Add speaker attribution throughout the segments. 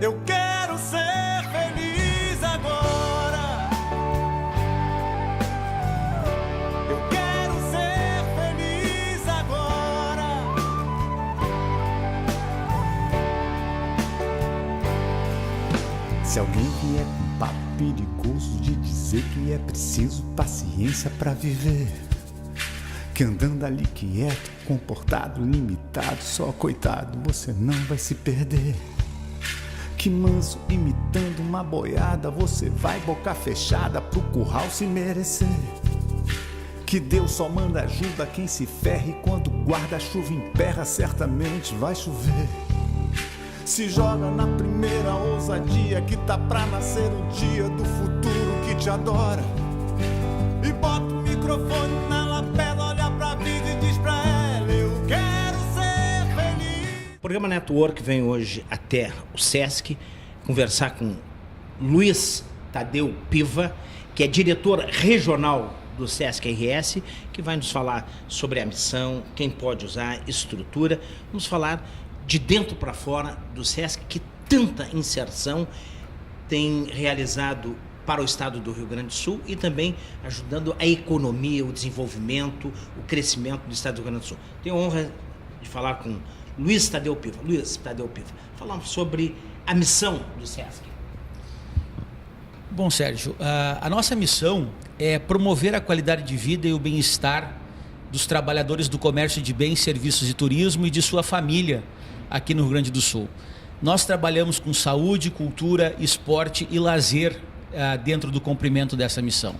Speaker 1: Eu quero ser feliz agora. Eu quero ser feliz agora.
Speaker 2: Se alguém vier com papo perigoso de dizer que é preciso paciência pra viver, que andando ali quieto, comportado, limitado, só coitado, você não vai se perder. Que manso imitando uma boiada, você vai boca fechada pro curral se merecer. Que Deus só manda ajuda quem se ferra, e quando guarda-chuva emperra, certamente vai chover. Se joga na primeira ousadia, que tá pra nascer o dia do futuro que te adora. E bota o microfone na lapela, olha pra vida e diz pra ela: eu quero ser feliz.
Speaker 3: O programa Network vem hoje até o Sesc conversar com Luiz Tadeu Piva, que é diretor regional do Sesc RS, que vai nos falar sobre a missão, quem pode usar, estrutura. Vamos falar de dentro para fora do Sesc, que tanta inserção tem realizado para o estado do Rio Grande do Sul e também ajudando a economia, o desenvolvimento, o crescimento do estado do Rio Grande do Sul. Tenho a honra de falar com Luiz Tadeu Piva. Luiz Tadeu Piva, falamos sobre a missão do Sesc.
Speaker 4: Bom, Sérgio, a nossa missão é promover a qualidade de vida e o bem-estar dos trabalhadores do comércio de bens, serviços e turismo e de sua família aqui no Rio Grande do Sul. Nós trabalhamos com saúde, cultura, esporte e lazer dentro do cumprimento dessa missão.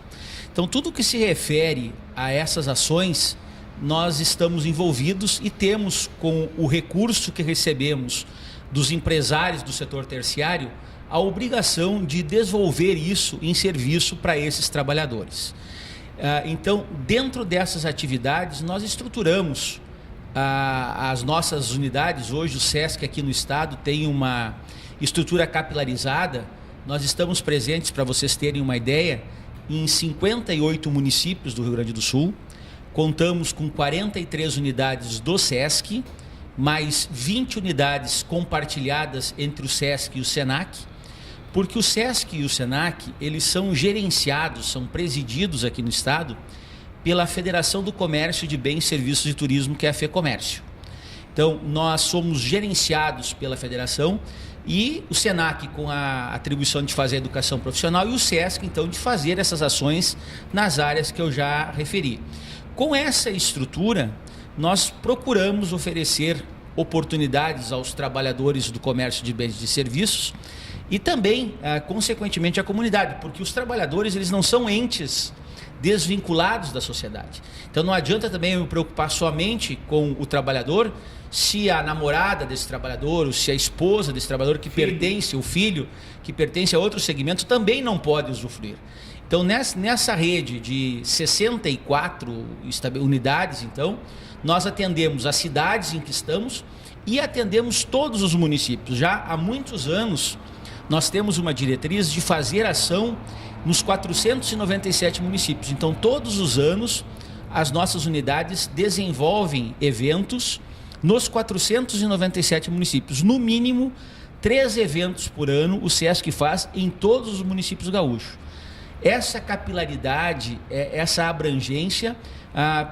Speaker 4: Então, tudo que se refere a essas ações, nós estamos envolvidos e temos, com o recurso que recebemos dos empresários do setor terciário, a obrigação de desenvolver isso em serviço para esses trabalhadores. Então, dentro dessas atividades, nós estruturamos as nossas unidades. Hoje o Sesc aqui no estado tem uma estrutura capilarizada. Nós estamos presentes, para vocês terem uma ideia, em 58 municípios do Rio Grande do Sul. Contamos com 43 unidades do Sesc, mais 20 unidades compartilhadas entre o Sesc e o Senac, porque o Sesc e o Senac, eles são gerenciados, são presididos aqui no estado pela Federação do Comércio de Bens, Serviços e Turismo, que é a FEComércio. Então, nós somos gerenciados pela federação e o Senac com a atribuição de fazer a educação profissional e o Sesc, então, de fazer essas ações nas áreas que eu já referi. Com essa estrutura, nós procuramos oferecer oportunidades aos trabalhadores do comércio de bens e serviços e também, consequentemente, à comunidade, porque os trabalhadores, eles não são entes desvinculados da sociedade. Então não adianta também eu me preocupar somente com o trabalhador, se a namorada desse trabalhador, ou se a esposa desse trabalhador que pertence, o filho que pertence a outro segmento, também não pode usufruir. Então nessa rede de 64 unidades, então, nós atendemos as cidades em que estamos e atendemos todos os municípios. Já há muitos anos nós temos uma diretriz de fazer ação nos 497 municípios. Então, todos os anos, as nossas unidades desenvolvem eventos nos 497 municípios. No mínimo, 3 eventos por ano o Sesc faz em todos os municípios gaúchos. Essa capilaridade, essa abrangência,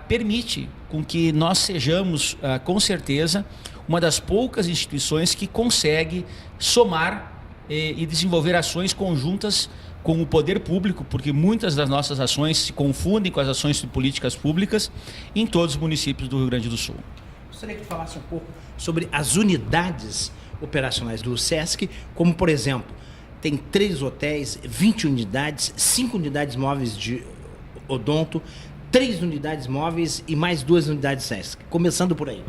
Speaker 4: permite com que nós sejamos, com certeza, uma das poucas instituições que consegue somar e desenvolver ações conjuntas com o poder público, porque muitas das nossas ações se confundem com as ações de políticas públicas em todos os municípios do Rio Grande do Sul.
Speaker 3: Gostaria que falasse um pouco sobre as unidades operacionais do Sesc, como, por exemplo, tem 3 hotéis, 20 unidades, 5 unidades móveis de odonto, 3 unidades móveis e mais 2 unidades Sesc. Começando por aí.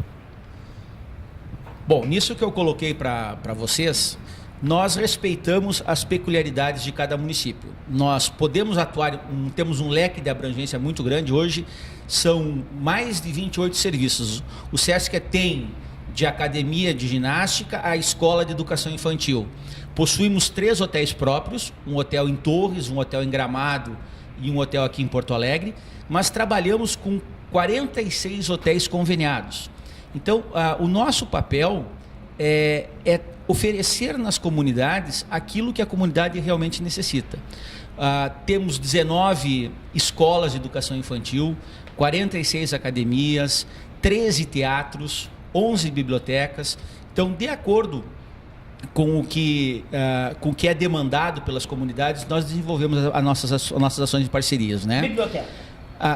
Speaker 4: Bom, nisso que eu coloquei para vocês, nós respeitamos as peculiaridades de cada município. Nós podemos atuar, temos um leque de abrangência muito grande. Hoje são mais de 28 serviços. O Sesc tem de academia de ginástica a escola de educação infantil. Possuímos 3 hotéis próprios, um hotel em Torres, um hotel em Gramado e um hotel aqui em Porto Alegre, mas trabalhamos com 46 hotéis conveniados. Então, o nosso papel é oferecer nas comunidades aquilo que a comunidade realmente necessita. Temos 19 escolas de educação infantil, 46 academias, 13 teatros, 11 bibliotecas. Então, de acordo com o que é demandado pelas comunidades, nós desenvolvemos as nossas ações de parcerias, né?
Speaker 3: Biblioteca.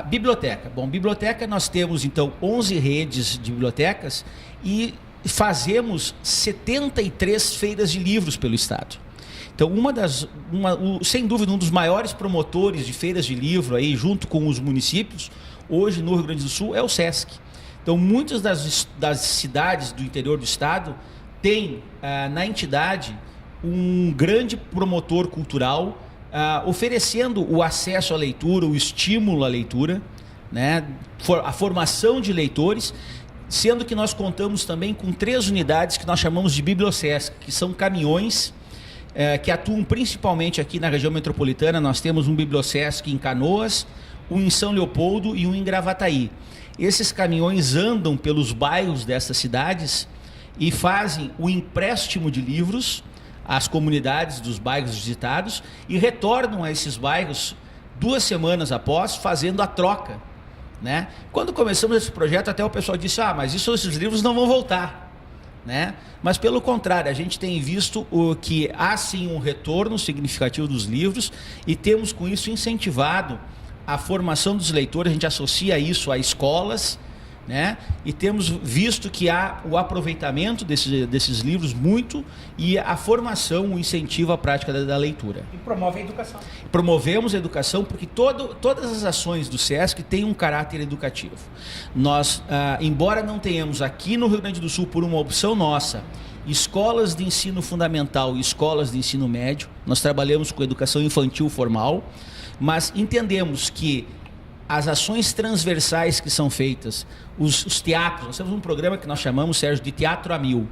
Speaker 4: Biblioteca. Bom, biblioteca nós temos, então, 11 redes de bibliotecas e fazemos 73 feiras de livros pelo estado. Então, sem dúvida, um dos maiores promotores de feiras de livro, aí, junto com os municípios, hoje no Rio Grande do Sul, é o SESC. Então, muitas das cidades do interior do estado têm na entidade um grande promotor cultural, oferecendo o acesso à leitura, o estímulo à leitura, né, a formação de leitores, sendo que nós contamos também com 3 unidades que nós chamamos de Bibliosesc, que são caminhões que atuam principalmente aqui na região metropolitana. Nós temos um Bibliosesc em Canoas, um em São Leopoldo e um em Gravataí. Esses caminhões andam pelos bairros dessas cidades e fazem o empréstimo de livros às comunidades dos bairros visitados e retornam a esses bairros 2 semanas após, fazendo a troca, né? Quando começamos esse projeto, até o pessoal disse: mas esses livros não vão voltar, né? Mas pelo contrário, a gente tem visto que há sim um retorno significativo dos livros e temos com isso incentivado a formação dos leitores. A gente associa isso a escolas, né? E temos visto que há o aproveitamento desses livros muito, e a formação, o incentivo à prática da leitura.
Speaker 3: E promove a educação.
Speaker 4: Promovemos a educação porque todas as ações do SESC têm um caráter educativo. Nós, embora não tenhamos aqui no Rio Grande do Sul, por uma opção nossa, escolas de ensino fundamental e escolas de ensino médio, nós trabalhamos com educação infantil formal, mas entendemos que as ações transversais que são feitas, os teatros, nós temos um programa que nós chamamos, Sérgio, de Teatro a Mil.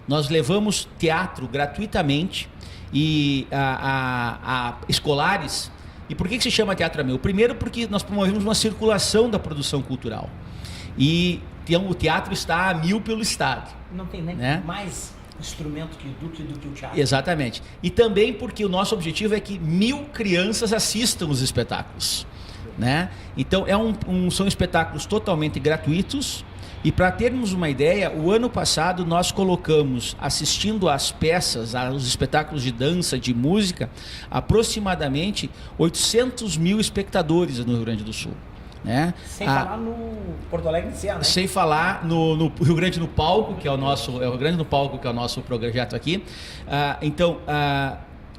Speaker 4: Nós levamos teatro gratuitamente e a escolares. E por que se chama Teatro a Mil? Primeiro, porque nós promovemos uma circulação da produção cultural. E o teatro está a 1000 pelo estado.
Speaker 3: Não tem nem, né, mais instrumento do que o teatro.
Speaker 4: Exatamente. E também porque o nosso objetivo é que 1000 crianças assistam os espetáculos, né? Então são espetáculos totalmente gratuitos. E para termos uma ideia, o ano passado nós colocamos, assistindo às peças, aos espetáculos de dança, de música, aproximadamente 800 mil espectadores no Rio Grande do Sul, né?
Speaker 3: Sem falar no Porto Alegre em si, né?
Speaker 4: Sem falar no Rio Grande no Palco, que é o Rio Grande no Palco, que é o nosso projeto aqui.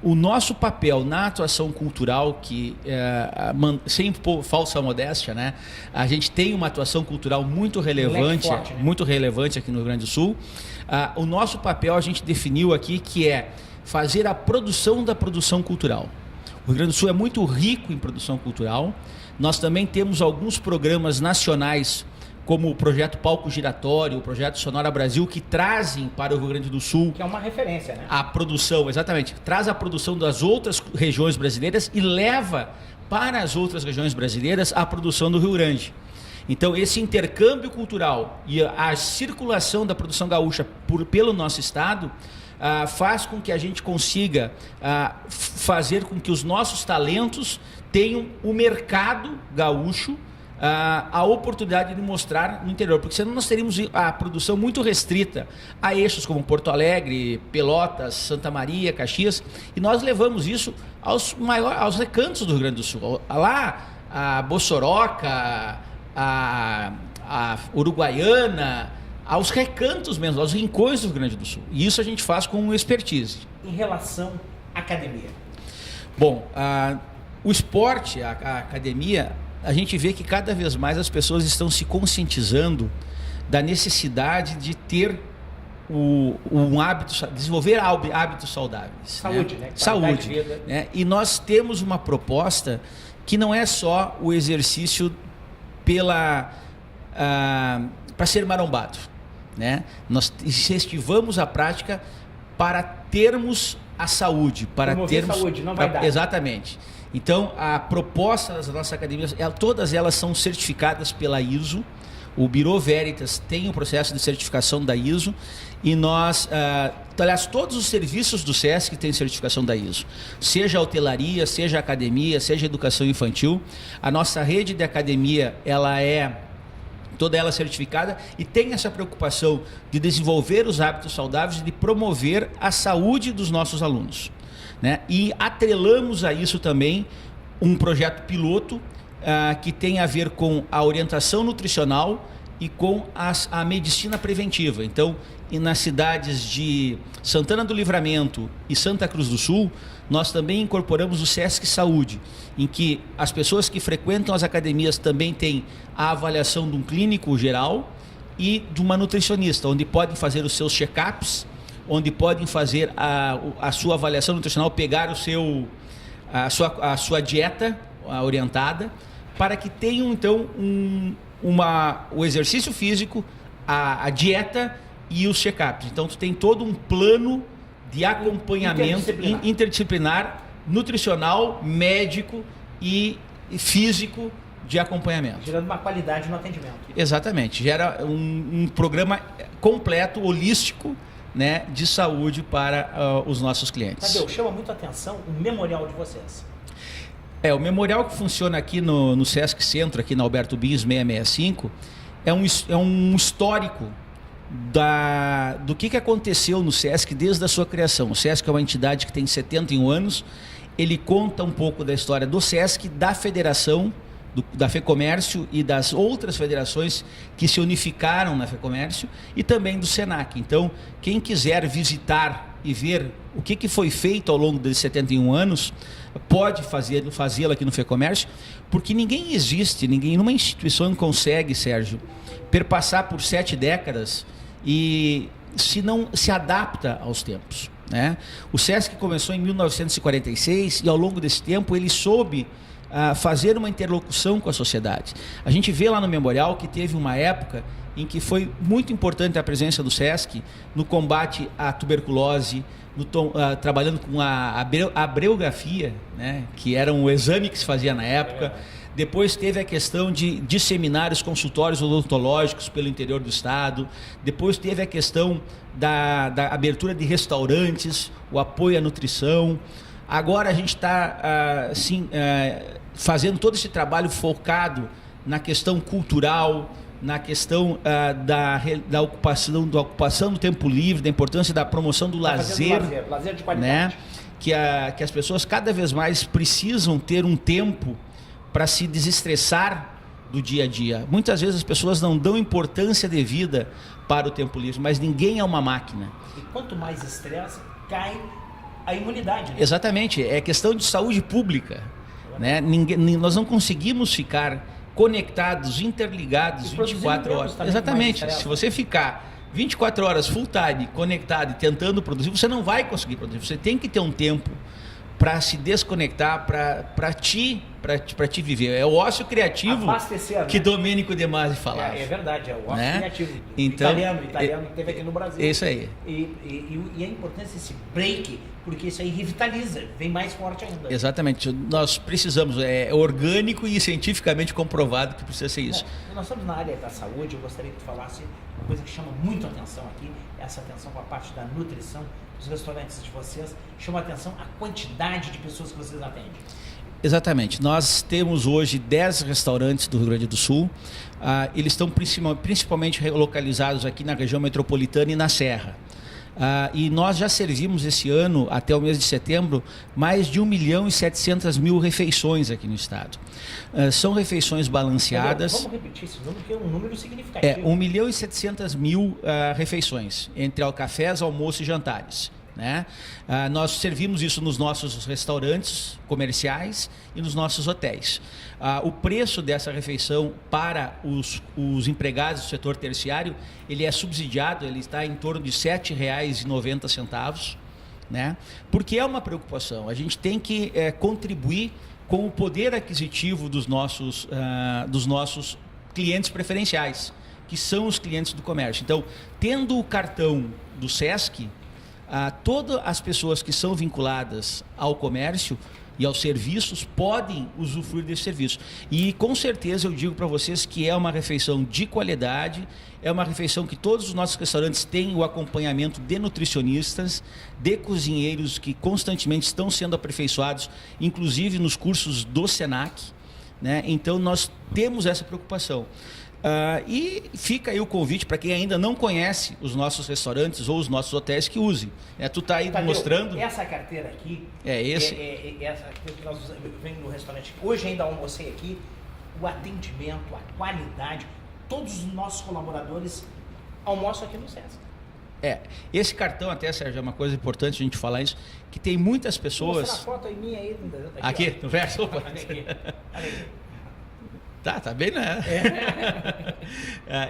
Speaker 4: O nosso papel na atuação cultural, sem falsa modéstia, né? A gente tem uma atuação cultural muito relevante,
Speaker 3: forte, né?
Speaker 4: Muito relevante aqui no Rio Grande do Sul. O nosso papel a gente definiu aqui que é fazer a produção da produção cultural. O Rio Grande do Sul é muito rico em produção cultural. Nós também temos alguns programas nacionais, como o projeto Palco Giratório, o projeto Sonora Brasil, que trazem para o Rio Grande do Sul...
Speaker 3: Que é uma referência, né?
Speaker 4: A produção, exatamente. Traz a produção das outras regiões brasileiras e leva para as outras regiões brasileiras a produção do Rio Grande. Então, esse intercâmbio cultural e a circulação da produção gaúcha pelo nosso estado faz com que a gente consiga fazer com que os nossos talentos tenham o mercado gaúcho, a oportunidade de mostrar no interior, porque senão nós teríamos a produção muito restrita a eixos como Porto Alegre, Pelotas, Santa Maria, Caxias, e nós levamos isso aos recantos do Rio Grande do Sul, lá a Bossoroca, a Uruguaiana, aos recantos mesmo, aos rincões do Rio Grande do Sul, e isso a gente faz com expertise.
Speaker 3: Em relação à academia?
Speaker 4: Bom, o esporte, a academia, a gente vê que cada vez mais as pessoas estão se conscientizando da necessidade de ter um hábito, desenvolver hábitos saudáveis.
Speaker 3: Saúde, né?
Speaker 4: Saúde, né? E nós temos uma proposta que não é só o exercício para ser marombado, né? Nós incentivamos a prática para termos a saúde, para
Speaker 3: promover
Speaker 4: termos
Speaker 3: saúde, não vaidade.
Speaker 4: Exatamente. Então, a proposta das nossas academias, todas elas são certificadas pela ISO, O Bureau Veritas tem o processo de certificação da ISO e nós, aliás, todos os serviços do SESC têm certificação da ISO. Seja a hotelaria, seja a academia, seja a educação infantil. A nossa rede de academia, ela é toda ela certificada e tem essa preocupação de desenvolver os hábitos saudáveis e de promover a saúde dos nossos alunos, né? E atrelamos a isso também um projeto piloto que tem a ver com a orientação nutricional e com a medicina preventiva. Então, nas cidades de Santana do Livramento e Santa Cruz do Sul, nós também incorporamos o SESC Saúde, em que as pessoas que frequentam as academias também têm a avaliação de um clínico geral e de uma nutricionista, onde podem fazer os seus check-ups, onde podem fazer a sua avaliação nutricional, pegar a sua dieta orientada, para que tenham então o exercício físico, a dieta e os check-ups. Então tu tem todo um plano de acompanhamento interdisciplinar, nutricional, médico e físico de acompanhamento.
Speaker 3: Gerando uma qualidade no atendimento.
Speaker 4: Exatamente. Gera um programa completo, holístico, né, de saúde para os nossos clientes.
Speaker 3: Tadeu, chama muito a atenção o memorial de vocês.
Speaker 4: O memorial que funciona aqui no Sesc Centro, aqui na Alberto Bis 665, é um histórico do que aconteceu no Sesc desde a sua criação. O Sesc é uma entidade que tem 71 anos, ele conta um pouco da história do Sesc, da federação, da FEComércio e das outras federações que se unificaram na FEComércio e também do SENAC. Então, quem quiser visitar e ver o que foi feito ao longo desses 71 anos, pode fazê-lo aqui no FEComércio, porque nenhuma instituição consegue, Sérgio, perpassar por 7 décadas e não se adapta aos tempos, né? O Sesc começou em 1946 e ao longo desse tempo ele soube fazer uma interlocução com a sociedade. A gente vê lá no memorial que teve uma época em que foi muito importante a presença do Sesc no combate à tuberculose, trabalhando com a abreugrafia, né, que era um exame que se fazia na época. Depois teve a questão de disseminar os consultórios odontológicos pelo interior do estado. Depois teve a questão da abertura de restaurantes, o apoio à nutrição. Agora a gente está fazendo todo esse trabalho focado na questão cultural, na questão da ocupação do tempo livre, da importância da promoção do lazer
Speaker 3: de qualidade,
Speaker 4: né? Que as pessoas cada vez mais precisam ter um tempo para se desestressar do dia a dia. Muitas vezes as pessoas não dão importância devida para o tempo livre, mas ninguém é uma máquina.
Speaker 3: E quanto mais estresse, cai a imunidade, né?
Speaker 4: Exatamente, é questão de saúde pública, né? Nós não conseguimos ficar conectados, interligados 24 horas. Exatamente, se você ficar 24 horas full time conectado e tentando produzir, você não vai conseguir produzir. Você tem que ter um tempo para se desconectar, para te viver. É o ócio criativo que Domênico De Masi falava.
Speaker 3: É verdade, é o ócio,
Speaker 4: né?
Speaker 3: criativo.
Speaker 4: Então,
Speaker 3: italiano que teve aqui no Brasil.
Speaker 4: É isso aí.
Speaker 3: E a importância desse break, porque isso aí revitaliza, vem mais forte ainda.
Speaker 4: Exatamente. Nós precisamos, é orgânico e cientificamente comprovado que precisa ser isso.
Speaker 3: Nós estamos na área da saúde, eu gostaria que tu falasse uma coisa que chama muito atenção aqui, essa atenção com a parte da nutrição. Os restaurantes de vocês, chama a atenção a quantidade de pessoas que vocês atendem.
Speaker 4: Exatamente. Nós temos hoje 10 restaurantes do Rio Grande do Sul. Eles estão principalmente localizados aqui na região metropolitana e na Serra. E nós já servimos esse ano, até o mês de setembro, mais de 1.700.000 refeições aqui no estado. São refeições balanceadas.
Speaker 3: Vamos repetir esse número, que é um número significativo.
Speaker 4: 1.700.000 refeições, entre cafés, almoço e jantares, né? Nós servimos isso nos nossos restaurantes comerciais e nos nossos hotéis. O preço dessa refeição para os empregados do setor terciário, ele é subsidiado, ele está em torno de R$ 7,90, né? Porque é uma preocupação. A gente tem que contribuir com o poder aquisitivo dos nossos clientes preferenciais, que são os clientes do comércio. Então, tendo o cartão do Sesc, todas as pessoas que são vinculadas ao comércio e aos serviços podem usufruir desse serviço. E com certeza eu digo para vocês que é uma refeição de qualidade, é uma refeição que todos os nossos restaurantes têm o acompanhamento de nutricionistas, de cozinheiros que constantemente estão sendo aperfeiçoados, inclusive nos cursos do Senac, né? Então nós temos essa preocupação. E fica aí o convite para quem ainda não conhece os nossos restaurantes ou os nossos hotéis que use. Tu está aí
Speaker 3: Tadeu,
Speaker 4: mostrando.
Speaker 3: Essa carteira aqui.
Speaker 4: Essa
Speaker 3: carteira que nós vemos no restaurante. Hoje ainda almocei aqui. O atendimento, a qualidade. Todos os nossos colaboradores almoçam aqui no Sesc.
Speaker 4: Esse cartão até, Sérgio, é uma coisa importante a gente falar isso, que tem muitas pessoas.
Speaker 3: Vou mostrar a foto aí minha aí.
Speaker 4: Aqui, no verso.
Speaker 3: Olha aqui. Olha aqui.
Speaker 4: Tá bem, né?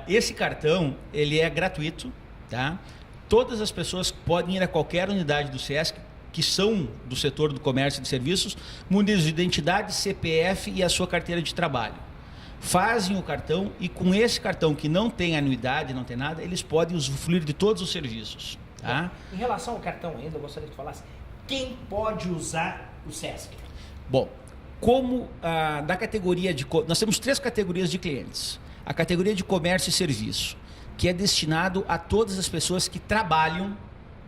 Speaker 4: Esse cartão, ele é gratuito, tá? Todas as pessoas podem ir a qualquer unidade do Sesc, que são do setor do comércio e de serviços, munidos de identidade, CPF e a sua carteira de trabalho. Fazem o cartão e com esse cartão que não tem anuidade, não tem nada, eles podem usufruir de todos os serviços, tá?
Speaker 3: Em relação ao cartão ainda, eu gostaria que tu falasse, quem pode usar o Sesc?
Speaker 4: Bom, como da categoria de... Nós temos 3 categorias de clientes. A categoria de comércio e serviço, que é destinado a todas as pessoas que trabalham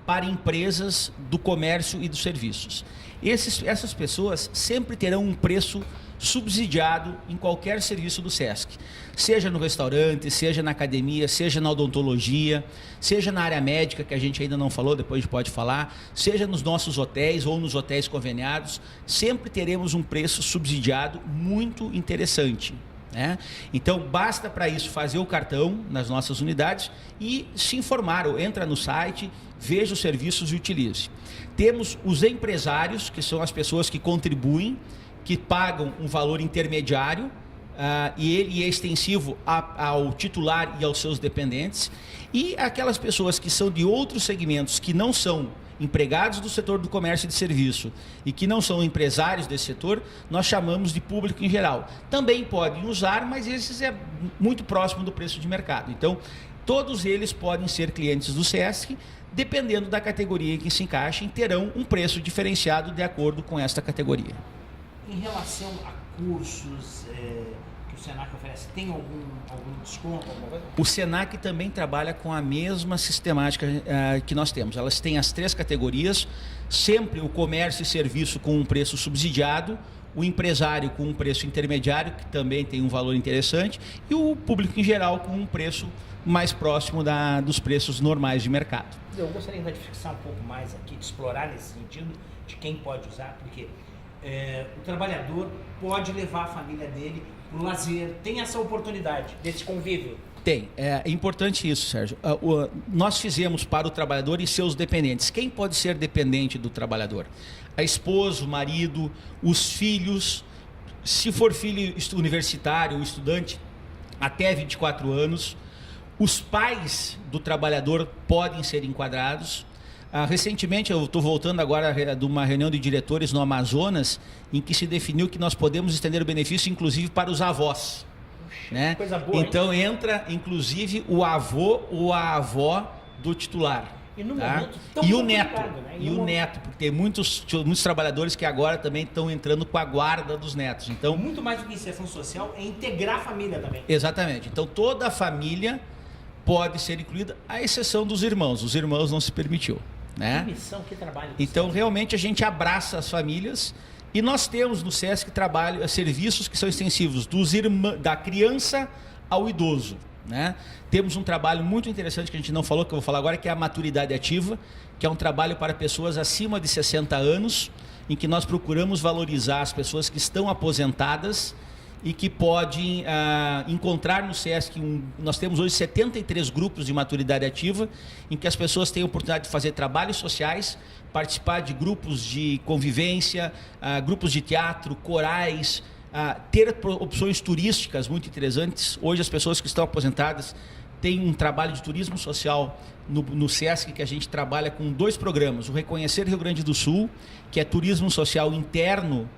Speaker 4: para empresas do comércio e dos serviços. Essas pessoas sempre terão um preço subsidiado em qualquer serviço do Sesc, seja no restaurante, seja na academia, seja na odontologia, seja na área médica, que a gente ainda não falou, depois a gente pode falar, seja nos nossos hotéis ou nos hotéis conveniados, sempre teremos um preço subsidiado muito interessante, né? Então basta para isso fazer o cartão nas nossas unidades e se informar, ou entra no site, veja os serviços e utilize. Temos os empresários, que são as pessoas que contribuem, que pagam um valor intermediário, e ele é extensivo ao titular e aos seus dependentes, e aquelas pessoas que são de outros segmentos, que não são empregados do setor do comércio e de serviço e que não são empresários desse setor, nós chamamos de público em geral. Também podem usar, mas esses é muito próximo do preço de mercado. Então, todos eles podem ser clientes do Sesc, dependendo da categoria em que se encaixem, terão um preço diferenciado de acordo com esta categoria.
Speaker 3: Em relação a cursos que o Senac oferece, tem algum desconto? Alguma coisa?
Speaker 4: O Senac também trabalha com a mesma sistemática que nós temos. Elas têm as 3 categorias, sempre o comércio e serviço com um preço subsidiado, o empresário com um preço intermediário, que também tem um valor interessante, e o público em geral com um preço mais próximo dos preços normais de mercado.
Speaker 3: Eu gostaria de fixar um pouco mais aqui, de explorar nesse sentido, de quem pode usar, porque o trabalhador pode levar a família dele para o lazer, tem essa oportunidade desse convívio.
Speaker 4: Tem, é importante isso, Sérgio. Nós fizemos para o trabalhador e seus dependentes. Quem pode ser dependente do trabalhador? A esposa, o marido, os filhos, se for filho universitário ou estudante, até 24 anos. Os pais do trabalhador podem ser enquadrados. Recentemente, eu estou voltando agora de uma reunião de diretores no Amazonas, em que se definiu que nós podemos estender o benefício, inclusive, para os avós. Né?
Speaker 3: Coisa boa,
Speaker 4: então
Speaker 3: hein?
Speaker 4: entra, inclusive, o avô ou a avó do titular.
Speaker 3: E no
Speaker 4: tá?
Speaker 3: momento tão
Speaker 4: E o neto.
Speaker 3: complicado, né?
Speaker 4: E o neto, porque tem muitos trabalhadores que agora também estão entrando com a guarda dos netos. Então,
Speaker 3: muito mais do que inserção social, é integrar a família também.
Speaker 4: exatamente. Então toda a família pode ser incluída, à exceção dos irmãos. Os irmãos não se permitiu. Né?
Speaker 3: Que missão, que trabalho.
Speaker 4: Então, realmente, a gente abraça as famílias e nós temos no Sesc serviços que são extensivos da criança ao idoso. Né? Temos um trabalho muito interessante que a gente não falou, que eu vou falar agora, que é a maturidade ativa, que é um trabalho para pessoas acima de 60 anos, em que nós procuramos valorizar as pessoas que estão aposentadas e que podem encontrar no Sesc, nós temos hoje 73 grupos de maturidade ativa, em que as pessoas têm a oportunidade de fazer trabalhos sociais, participar de grupos de convivência, grupos de teatro, corais, ter opções turísticas muito interessantes. Hoje as pessoas que estão aposentadas têm um trabalho de turismo social no Sesc, que a gente trabalha com 2 programas, o Reconhecer Rio Grande do Sul, que é turismo social interno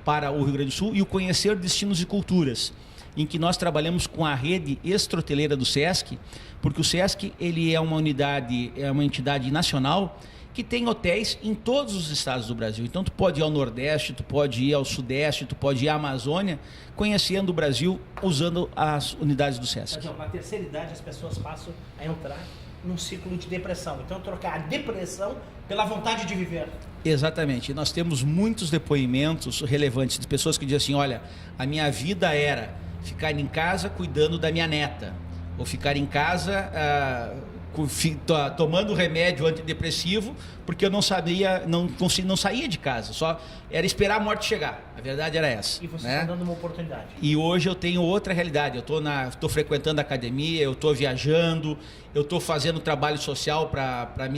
Speaker 4: para o Rio Grande do Sul, e o Conhecer Destinos e Culturas. em que nós trabalhamos com a rede extra-hoteleira do SESC, porque o SESC ele é uma unidade, é uma entidade nacional que tem hotéis em todos os estados do Brasil. Então tu pode ir ao Nordeste, tu pode ir ao Sudeste, tu pode ir à Amazônia, conhecendo o Brasil usando as unidades do SESC.
Speaker 3: Mas, na terceira idade as pessoas passam a entrar num ciclo de depressão. Então trocar a depressão pela vontade de viver.
Speaker 4: Exatamente. Nós temos muitos depoimentos relevantes de pessoas que dizem assim, olha, a minha vida era ficar em casa cuidando da minha neta, ou ficar em casa tomando remédio antidepressivo, porque eu não sabia, não saía de casa, só era esperar a morte chegar. A verdade era essa.
Speaker 3: E você
Speaker 4: né?
Speaker 3: está dando uma oportunidade.
Speaker 4: E hoje eu tenho outra realidade. Eu estou frequentando a academia, eu estou viajando, eu estou fazendo trabalho social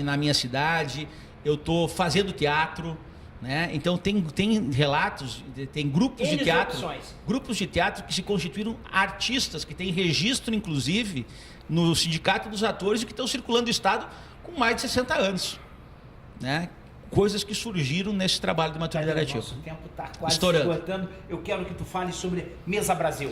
Speaker 4: na minha cidade, eu estou fazendo teatro. Né? Então tem relatos, tem grupos de teatro que se constituíram artistas, que têm registro inclusive no Sindicato dos Atores e que estão circulando o estado com mais de 60 anos, né? Coisas que surgiram nesse trabalho de maturidade ativa.
Speaker 3: Nosso tempo está quase
Speaker 4: Estourando.
Speaker 3: esgotando. Eu quero que tu fale sobre Mesa Brasil.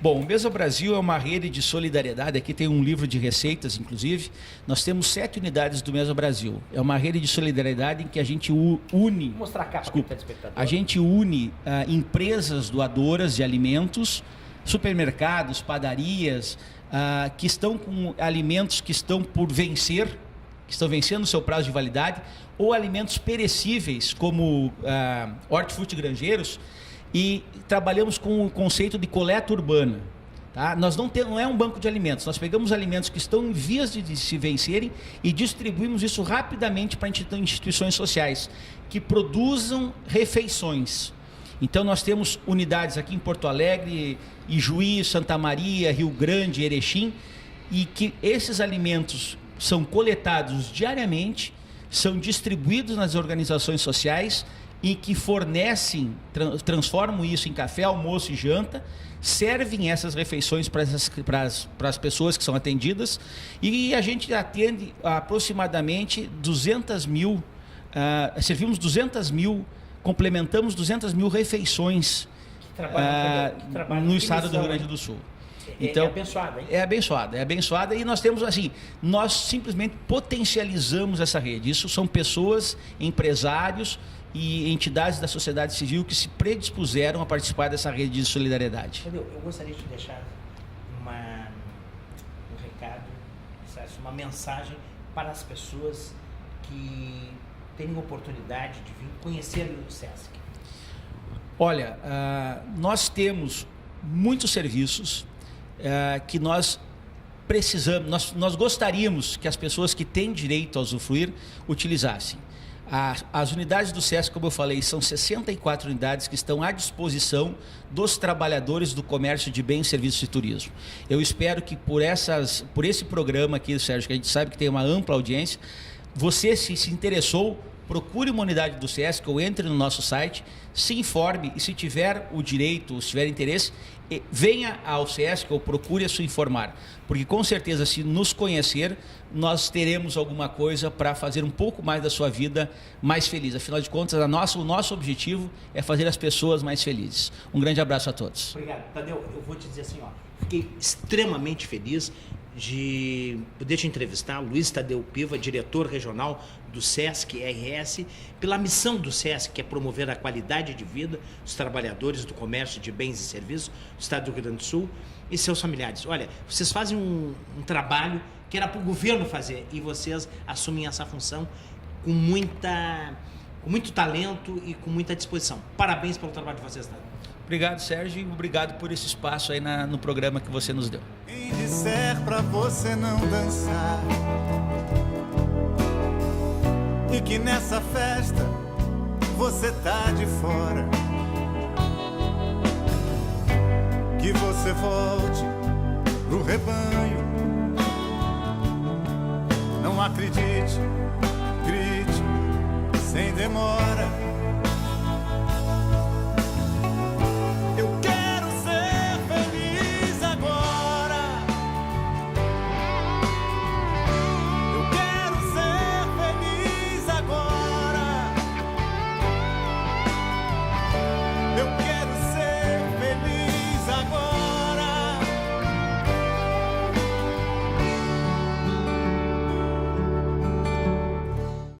Speaker 4: Bom, o Mesa Brasil é uma rede de solidariedade. Aqui tem um livro de receitas, inclusive. Nós temos 7 unidades do Mesa Brasil. É uma rede de solidariedade em que a gente une...
Speaker 3: Vou mostrar a capa para o telespectador.
Speaker 4: A gente une empresas doadoras de alimentos, supermercados, padarias, que estão com alimentos que estão por vencer, que estão vencendo o seu prazo de validade, ou alimentos perecíveis, como hortifrutigranjeiros, e trabalhamos com o conceito de coleta urbana. Tá? Não é um banco de alimentos, nós pegamos alimentos que estão em vias de se vencerem e distribuímos isso rapidamente para instituições sociais que produzam refeições. Então nós temos unidades aqui em Porto Alegre, Ijuí, Santa Maria, Rio Grande, Erechim, e que esses alimentos são coletados diariamente, são distribuídos nas organizações sociais e que fornecem, transformam isso em café, almoço e janta, servem essas refeições para as pessoas que são atendidas, e a gente atende aproximadamente 200 mil, servimos 200 mil, complementamos 200 mil refeições no estado do Rio Grande do Sul. Então,
Speaker 3: é abençoada, hein?
Speaker 4: É abençoada e nós temos assim, nós simplesmente potencializamos essa rede. Isso são pessoas, empresários e entidades da sociedade civil que se predispuseram a participar dessa rede de solidariedade.
Speaker 3: Entendeu? Eu gostaria de deixar um recado, uma mensagem para as pessoas que têm oportunidade de vir conhecer o SESC.
Speaker 4: Olha, nós temos muitos serviços que nós precisamos, nós gostaríamos que as pessoas que têm direito a usufruir utilizassem. As unidades do SESC, como eu falei, são 64 unidades que estão à disposição dos trabalhadores do comércio de bens, serviços e turismo. Eu espero que por esse programa aqui, Sérgio, que a gente sabe que tem uma ampla audiência, você se interessou, procure uma unidade do SESC ou entre no nosso site, se informe e se tiver o direito, ou se tiver interesse, venha ao SESC ou procure a se informar, porque com certeza se nos conhecer, nós teremos alguma coisa para fazer um pouco mais da sua vida mais feliz. Afinal de contas, o nosso objetivo é fazer as pessoas mais felizes. Um grande abraço a todos.
Speaker 3: Obrigado. Tadeu, eu vou te dizer assim, fiquei extremamente feliz de poder te entrevistar, Luiz Tadeu Piva, diretor regional do SESC RS, pela missão do SESC, que é promover a qualidade de vida dos trabalhadores do comércio de bens e serviços do estado do Rio Grande do Sul e seus familiares. Olha, vocês fazem um trabalho que era para o governo fazer e vocês assumem essa função com muito talento e com muita disposição. Parabéns pelo trabalho de vocês, Tadeu.
Speaker 4: Obrigado, Sérgio, e obrigado por esse espaço aí no programa que você nos deu.
Speaker 1: Quem disser pra você não dançar e que nessa festa você tá de fora, que você volte pro rebanho. Não acredite, grite sem demora.